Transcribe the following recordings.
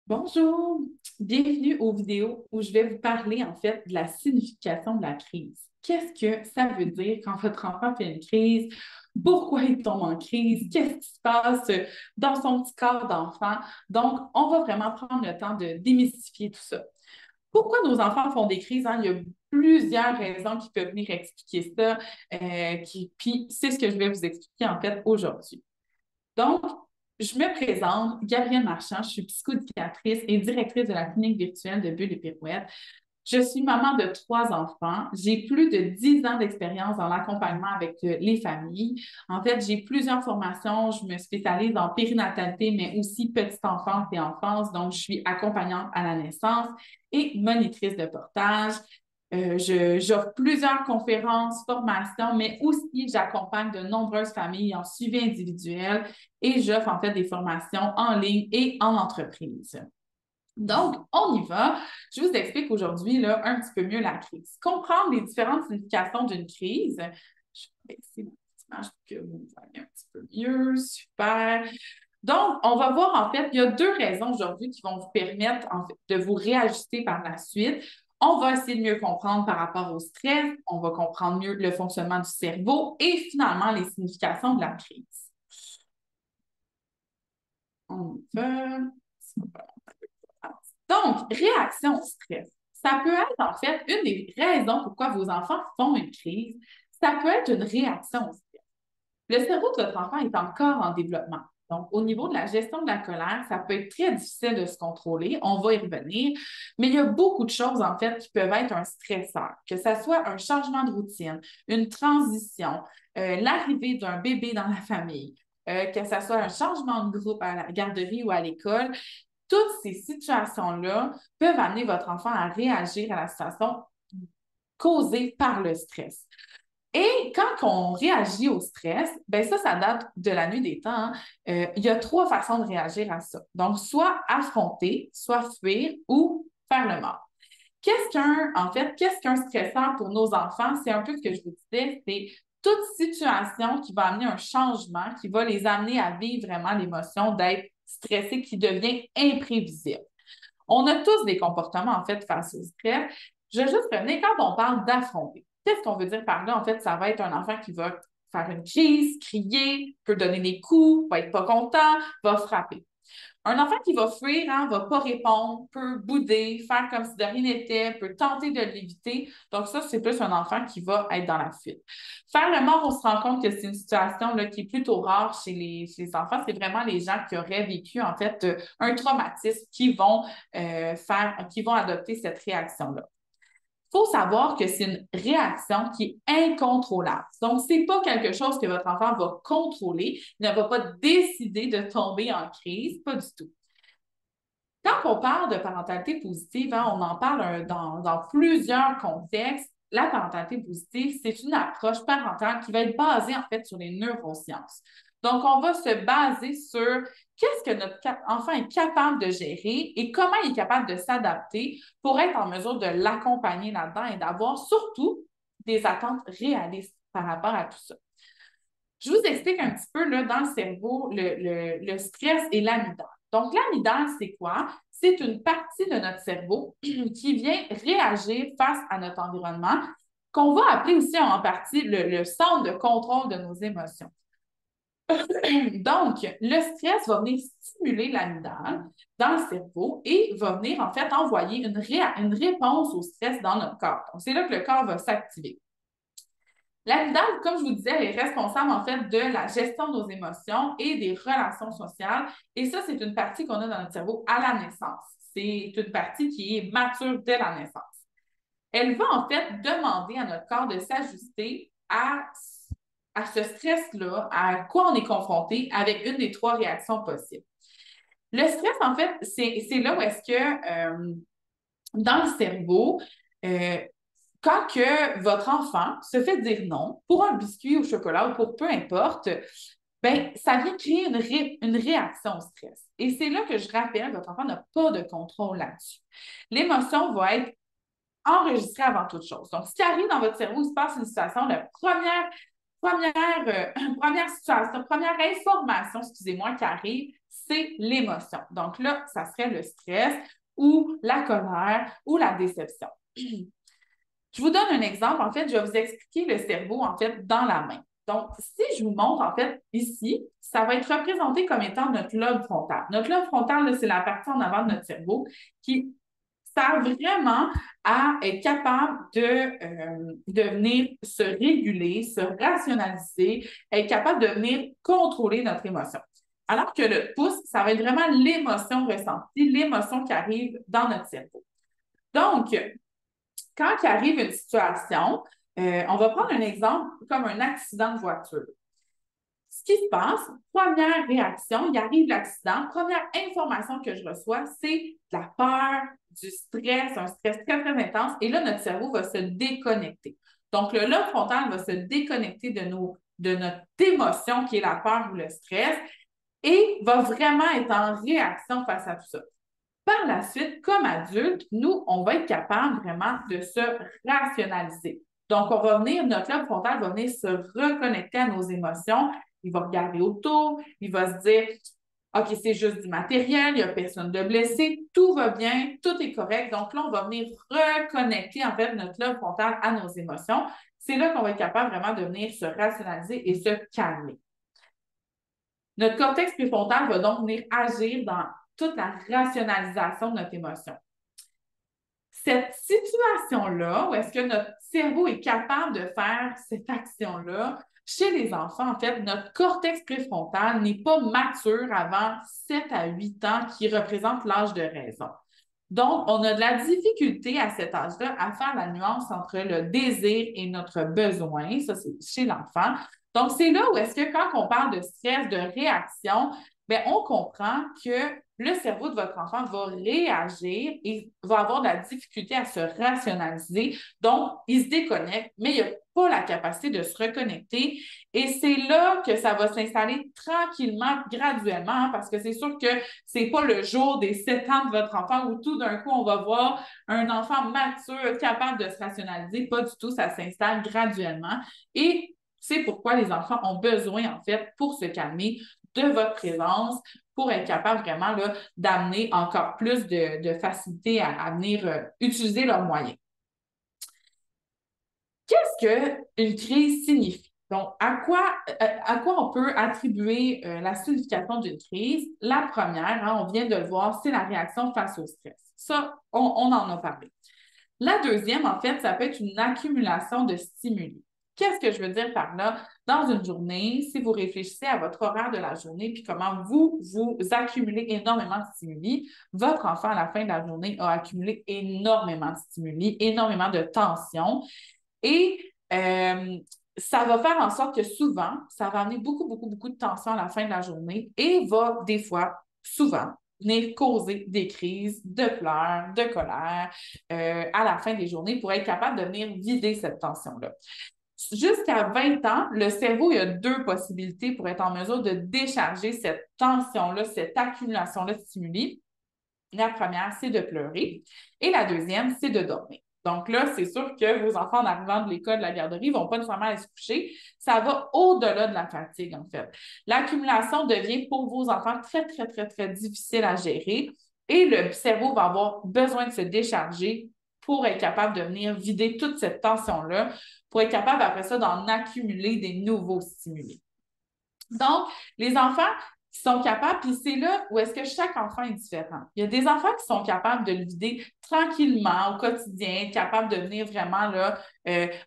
Bonjour, bienvenue aux vidéos où je vais vous parler en fait de la signification de la crise. Qu'est-ce que ça veut dire quand votre enfant fait une crise? Pourquoi il tombe en crise? Qu'est-ce qui se passe dans son petit corps d'enfant? Donc, on va vraiment prendre le temps de démystifier tout ça. Pourquoi nos enfants font des crises, hein? Il y a plusieurs raisons qui peuvent venir expliquer ça, puis c'est ce que je vais vous expliquer en fait aujourd'hui. Donc, je me présente, Gabrielle Marchand, je suis psychoéducatrice et directrice de la clinique virtuelle de Bulles et Pirouettes. Je suis maman de 3 enfants. J'ai plus de 10 ans d'expérience dans l'accompagnement avec les familles. En fait, j'ai plusieurs formations. Je me spécialise en périnatalité, mais aussi petite enfance et enfance. Donc, je suis accompagnante à la naissance et monitrice de portage. J'offre plusieurs conférences, formations, mais aussi j'accompagne de nombreuses familles en suivi individuel et j'offre en fait des formations en ligne et en entreprise. Donc, on y va. Je vous explique aujourd'hui là, un petit peu mieux la crise. Comprendre les différentes significations d'une crise. Je vais baisser ma petite image pour que vous voyez un petit peu mieux. Super. Donc, on va voir en fait, il y a deux raisons aujourd'hui qui vont vous permettre en fait, de vous réajuster par la suite. On va essayer de mieux comprendre par rapport au stress, on va comprendre mieux le fonctionnement du cerveau et finalement les significations de la crise. On y va. Donc, réaction au stress. Ça peut être en fait une des raisons pourquoi vos enfants font une crise. Ça peut être une réaction au stress. Le cerveau de votre enfant est encore en développement. Donc, au niveau de la gestion de la colère, ça peut être très difficile de se contrôler. On va y revenir. Mais il y a beaucoup de choses, en fait, qui peuvent être un stresseur, que ce soit un changement de routine, une transition, l'arrivée d'un bébé dans la famille, que ce soit un changement de groupe à la garderie ou à l'école. Toutes ces situations-là peuvent amener votre enfant à réagir à la situation causée par le stress. Et quand on réagit au stress, ben ça date de la nuit des temps, hein. Il y a trois façons de réagir à ça. Donc, soit affronter, soit fuir ou faire le mort. Qu'est-ce qu'un stresseur pour nos enfants? C'est un peu ce que je vous disais, c'est toute situation qui va amener un changement, qui va les amener à vivre vraiment l'émotion d'être stressé, qui devient imprévisible. On a tous des comportements, en fait, face au stress. Je vais juste revenir quand on parle d'affronter. Qu'est-ce qu'on veut dire par là? En fait, ça va être un enfant qui va faire une crise, crier, peut donner des coups, va être pas content, va frapper. Un enfant qui va fuir, hein, va pas répondre, peut bouder, faire comme si de rien n'était, peut tenter de l'éviter. Donc ça, c'est plus un enfant qui va être dans la fuite. Faire le mort, on se rend compte que c'est une situation là, qui est plutôt rare chez les enfants. C'est vraiment les gens qui auraient vécu en fait un traumatisme qui vont adopter cette réaction-là. Il faut savoir que c'est une réaction qui est incontrôlable. Donc, ce n'est pas quelque chose que votre enfant va contrôler. Il ne va pas décider de tomber en crise, pas du tout. Quand on parle de parentalité positive, hein, on en parle dans plusieurs contextes. La parentalité positive, c'est une approche parentale qui va être basée en fait sur les neurosciences. Donc, on va se baser sur qu'est-ce que notre enfant est capable de gérer et comment il est capable de s'adapter pour être en mesure de l'accompagner là-dedans et d'avoir surtout des attentes réalistes par rapport à tout ça. Je vous explique un petit peu là, dans le cerveau le stress et l'amygdale. Donc, l'amygdale, c'est quoi? C'est une partie de notre cerveau qui vient réagir face à notre environnement, qu'on va appeler aussi en partie le centre de contrôle de nos émotions. Donc, le stress va venir stimuler l'amygdale dans le cerveau et va venir en fait envoyer une réponse au stress dans notre corps. Donc, c'est là que le corps va s'activer. L'amygdale, comme je vous disais, elle est responsable en fait de la gestion de nos émotions et des relations sociales. Et ça, c'est une partie qu'on a dans notre cerveau à la naissance. C'est une partie qui est mature dès la naissance. Elle va en fait demander à notre corps de s'ajuster à ce stress-là, à quoi on est confronté avec une des trois réactions possibles. Le stress, en fait, c'est là où est-ce que dans le cerveau, euh, quand que votre enfant se fait dire non pour un biscuit au chocolat ou pour peu importe, ben, ça vient créer une réaction au stress. Et c'est là que je rappelle, votre enfant n'a pas de contrôle là-dessus. L'émotion va être enregistrée avant toute chose. Donc, ce qui arrive dans votre cerveau, il se passe une situation, la première première situation, première information, excusez-moi, qui arrive, c'est l'émotion. Donc là, ça serait le stress ou la colère ou la déception. Je vous donne un exemple. En fait, je vais vous expliquer le cerveau, en fait, dans la main. Donc, si je vous montre, en fait, ici, ça va être représenté comme étant notre lobe frontal. Notre lobe frontal, c'est la partie en avant de notre cerveau qui sert vraiment à être capable de venir se réguler, se rationaliser, être capable de venir contrôler notre émotion. Alors que le pouce, ça va être vraiment l'émotion ressentie, l'émotion qui arrive dans notre cerveau. Donc, quand il arrive une situation, on va prendre un exemple comme un accident de voiture. Ce qui se passe, première réaction, il arrive l'accident, première information que je reçois, c'est de la peur, du stress, un stress très, très intense, et là, notre cerveau va se déconnecter. Donc, le lobe frontal va se déconnecter de notre émotion qui est la peur ou le stress et va vraiment être en réaction face à tout ça. Par la suite, comme adulte, nous, on va être capable vraiment de se rationaliser. Donc, on va venir, notre lobe frontal va venir se reconnecter à nos émotions. Il va regarder autour, il va se dire, OK, c'est juste du matériel, il n'y a personne de blessé, tout va bien, tout est correct. Donc là, on va venir reconnecter en fait notre lobe frontal à nos émotions. C'est là qu'on va être capable vraiment de venir se rationaliser et se calmer. Notre cortex préfrontal va donc venir agir dans toute la rationalisation de notre émotion. Cette situation-là, où est-ce que notre cerveau est capable de faire cette action-là, chez les enfants, en fait, notre cortex préfrontal n'est pas mature avant 7 à 8 ans, qui représente l'âge de raison. Donc, on a de la difficulté à cet âge-là à faire la nuance entre le désir et notre besoin. Ça, c'est chez l'enfant. Donc, c'est là où est-ce que quand on parle de stress, de réaction, bien, on comprend que le cerveau de votre enfant va réagir et va avoir de la difficulté à se rationaliser. Donc, il se déconnecte, mais il n'a pas la capacité de se reconnecter. Et c'est là que ça va s'installer tranquillement, graduellement, hein, parce que c'est sûr que c'est pas le jour des 7 ans de votre enfant où tout d'un coup, on va voir un enfant mature, capable de se rationaliser. Pas du tout, ça s'installe graduellement. Et c'est pourquoi les enfants ont besoin, en fait, pour se calmer, de votre présence, pour être capable vraiment d'amener encore plus de facilité à venir utiliser leurs moyens. Qu'est-ce qu'une crise signifie? Donc, à quoi on peut attribuer la signification d'une crise? La première, hein, on vient de le voir, c'est la réaction face au stress. Ça, on en a parlé. La deuxième, en fait, ça peut être une accumulation de stimuli. Qu'est-ce que je veux dire par là? Dans une journée, si vous réfléchissez à votre horaire de la journée puis comment vous accumulez énormément de stimuli, votre enfant, à la fin de la journée, a accumulé énormément de stimuli, énormément de tension. Et ça va faire en sorte que souvent, ça va amener beaucoup, beaucoup, beaucoup de tension à la fin de la journée et va, des fois, souvent, venir causer des crises de pleurs, de colère à la fin des journées pour être capable de venir vider cette tension-là. Jusqu'à 20 ans, le cerveau, il y a deux possibilités pour être en mesure de décharger cette tension-là, cette accumulation-là de stimuli. La première, c'est de pleurer et la deuxième, c'est de dormir. Donc là, c'est sûr que vos enfants, en arrivant de l'école, de la garderie, ne vont pas nécessairement aller se coucher. Ça va au-delà de la fatigue, en fait. L'accumulation devient pour vos enfants très, très, très, très difficile à gérer et le cerveau va avoir besoin de se décharger pour être capable de venir vider toute cette tension-là, pour être capable après ça d'en accumuler des nouveaux stimuli. Donc, les enfants qui sont capables, puis c'est là où est-ce que chaque enfant est différent. Il y a des enfants qui sont capables de le vider tranquillement au quotidien, capables de venir vraiment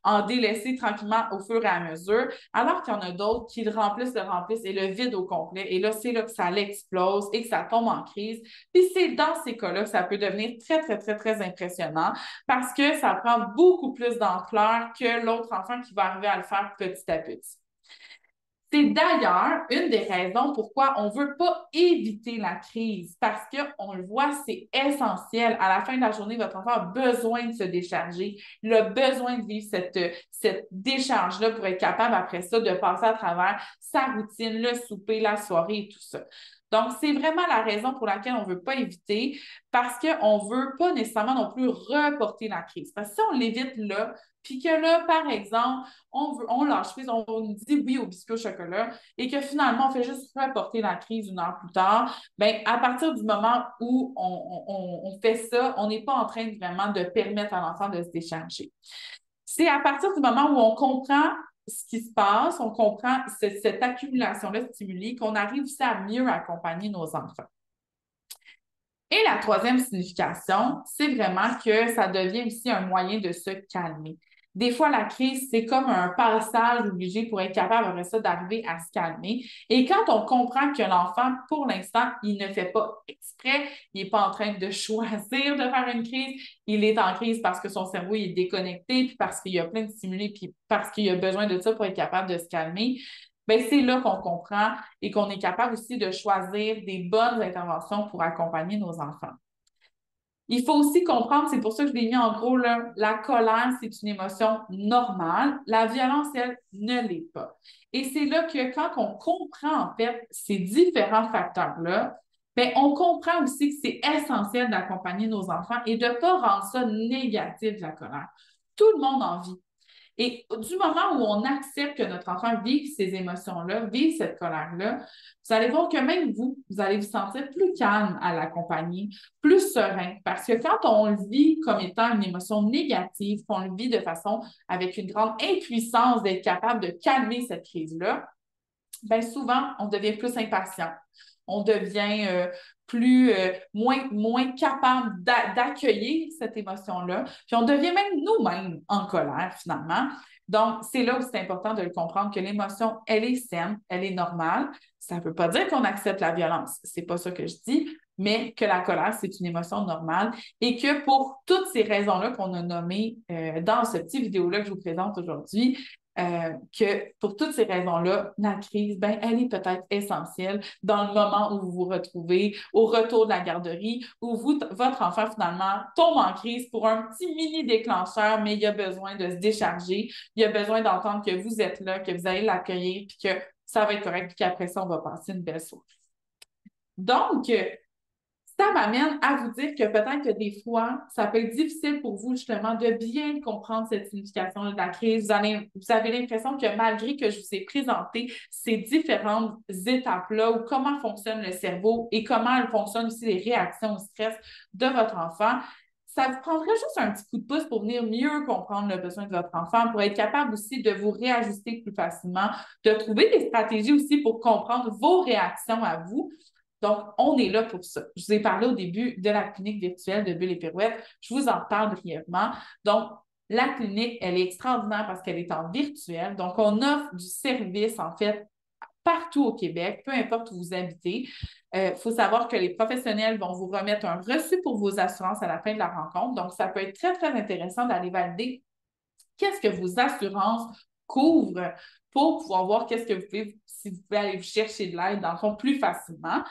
en délaisser tranquillement au fur et à mesure, alors qu'il y en a d'autres qui le remplissent et le vident au complet. Et là, c'est là que ça l'explose et que ça tombe en crise. Puis c'est dans ces cas-là que ça peut devenir très, très, très, très impressionnant parce que ça prend beaucoup plus d'ampleur que l'autre enfant qui va arriver à le faire petit à petit. C'est d'ailleurs une des raisons pourquoi on ne veut pas éviter la crise, parce qu'on le voit, c'est essentiel. À la fin de la journée, votre enfant a besoin de se décharger. Il a besoin de vivre cette décharge-là pour être capable, après ça, de passer à travers sa routine, le souper, la soirée et tout ça. Donc, c'est vraiment la raison pour laquelle on ne veut pas éviter, parce qu'on ne veut pas nécessairement non plus reporter la crise. Parce que si on l'évite là, puis que là, par exemple, on lâche prise, on dit oui au biscuit au chocolat et que finalement, on fait juste reporter la crise 1 heure plus tard, bien, à partir du moment où on fait ça, on n'est pas en train vraiment de permettre à l'enfant de se décharger. C'est à partir du moment où on comprend ce qui se passe, on comprend cette accumulation-là de stimuli, qu'on arrive aussi à mieux accompagner nos enfants. Et la troisième signification, c'est vraiment que ça devient aussi un moyen de se calmer. Des fois, la crise, c'est comme un passage obligé pour être capable, après ça, d'arriver à se calmer. Et quand on comprend que l'enfant, pour l'instant, il ne fait pas exprès, il n'est pas en train de choisir de faire une crise, il est en crise parce que son cerveau est déconnecté, puis parce qu'il y a plein de stimuli, puis parce qu'il a besoin de ça pour être capable de se calmer. Bien, c'est là qu'on comprend et qu'on est capable aussi de choisir des bonnes interventions pour accompagner nos enfants. Il faut aussi comprendre, c'est pour ça que je l'ai mis en gros, là, la colère, c'est une émotion normale. La violence, elle, ne l'est pas. Et c'est là que quand on comprend, en fait, ces différents facteurs-là, bien, on comprend aussi que c'est essentiel d'accompagner nos enfants et de ne pas rendre ça négatif, la colère. Tout le monde en vit. Et du moment où on accepte que notre enfant vive ces émotions-là, vive cette colère-là, vous allez voir que même vous allez vous sentir plus calme à l'accompagner, plus serein. Parce que quand on le vit comme étant une émotion négative, qu'on le vit de façon avec une grande impuissance d'être capable de calmer cette crise-là, bien souvent, on devient plus impatient. On devient moins capable d'accueillir cette émotion-là. Puis on devient même nous-mêmes en colère, finalement. Donc, c'est là où c'est important de le comprendre que l'émotion, elle est saine, elle est normale. Ça ne veut pas dire qu'on accepte la violence. C'est pas ça que je dis, mais que la colère, c'est une émotion normale et que pour toutes ces raisons-là qu'on a nommées dans ce petit vidéo-là que je vous présente aujourd'hui, que pour toutes ces raisons-là, la crise, ben, elle est peut-être essentielle dans le moment où vous vous retrouvez au retour de la garderie, où votre enfant finalement tombe en crise pour un petit mini déclencheur, mais il a besoin de se décharger, il a besoin d'entendre que vous êtes là, que vous allez l'accueillir, puis que ça va être correct, puis qu'après ça, on va passer une belle soirée. Donc, ça m'amène à vous dire que peut-être que des fois, ça peut être difficile pour vous justement de bien comprendre cette signification de la crise. Vous avez l'impression que malgré que je vous ai présenté ces différentes étapes-là ou comment fonctionne le cerveau et comment elles fonctionnent aussi les réactions au stress de votre enfant, ça vous prendrait juste un petit coup de pouce pour venir mieux comprendre le besoin de votre enfant, pour être capable aussi de vous réajuster plus facilement, de trouver des stratégies aussi pour comprendre vos réactions à vous. Donc, on est là pour ça. Je vous ai parlé au début de la clinique virtuelle de Bulles et Pirouettes. Je vous en parle brièvement. Donc, la clinique, elle est extraordinaire parce qu'elle est en virtuel. Donc, on offre du service, en fait, partout au Québec, peu importe où vous habitez. Il faut savoir que les professionnels vont vous remettre un reçu pour vos assurances à la fin de la rencontre. Donc, ça peut être très, très intéressant d'aller valider qu'est-ce que vos assurances couvrent pour pouvoir voir qu'est-ce que vous pouvez, si vous pouvez aller chercher de l'aide, dans le fond, plus facilement.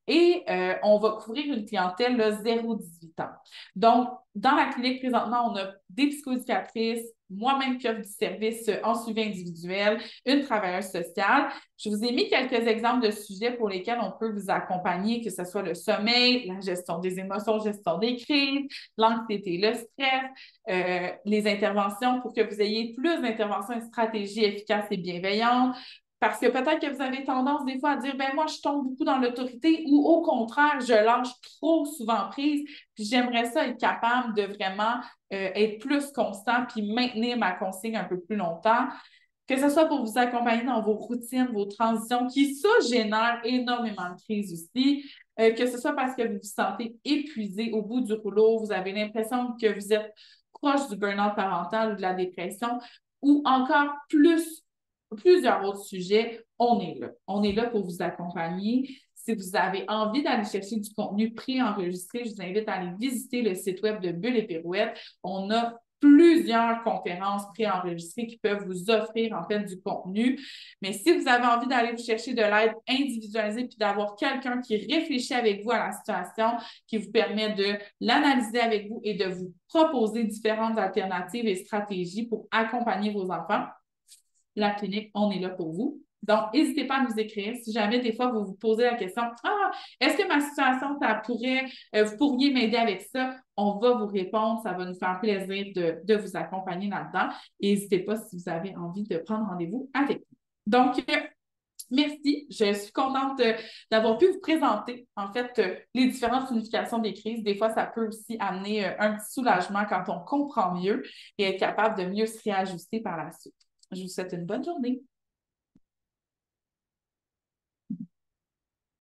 Et on va couvrir une clientèle 0-18 ans. Donc, dans la clinique, présentement, on a des psychoéducatrices, moi-même qui offre du service en suivi individuel, une travailleuse sociale. Je vous ai mis quelques exemples de sujets pour lesquels on peut vous accompagner, que ce soit le sommeil, la gestion des émotions, gestion des crises, l'anxiété, le stress, les interventions pour que vous ayez plus d'interventions et stratégies efficaces et bienveillantes. Parce que peut-être que vous avez tendance des fois à dire, ben moi, je tombe beaucoup dans l'autorité ou au contraire, je lâche trop souvent prise, puis j'aimerais ça être capable de vraiment être plus constant puis maintenir ma consigne un peu plus longtemps. Que ce soit pour vous accompagner dans vos routines, vos transitions, qui ça génère énormément de crises aussi. Que ce soit parce que vous vous sentez épuisé au bout du rouleau, vous avez l'impression que vous êtes proche du burn-out parental ou de la dépression, ou encore plusieurs autres sujets, on est là. On est là pour vous accompagner. Si vous avez envie d'aller chercher du contenu préenregistré, je vous invite à aller visiter le site web de Bulles et Pirouettes. On a plusieurs conférences préenregistrées qui peuvent vous offrir en fait du contenu. Mais si vous avez envie d'aller vous chercher de l'aide individualisée puis d'avoir quelqu'un qui réfléchit avec vous à la situation, qui vous permet de l'analyser avec vous et de vous proposer différentes alternatives et stratégies pour accompagner vos enfants, la clinique, on est là pour vous. Donc, n'hésitez pas à nous écrire si jamais des fois vous vous posez la question, ah, est-ce que ma situation, vous pourriez m'aider avec ça? On va vous répondre, ça va nous faire plaisir de vous accompagner là-dedans. Et n'hésitez pas si vous avez envie de prendre rendez-vous avec nous. Donc, merci, je suis contente d'avoir pu vous présenter en fait les différentes significations des crises. Des fois, ça peut aussi amener un petit soulagement quand on comprend mieux et être capable de mieux se réajuster par la suite. Je vous souhaite une bonne journée.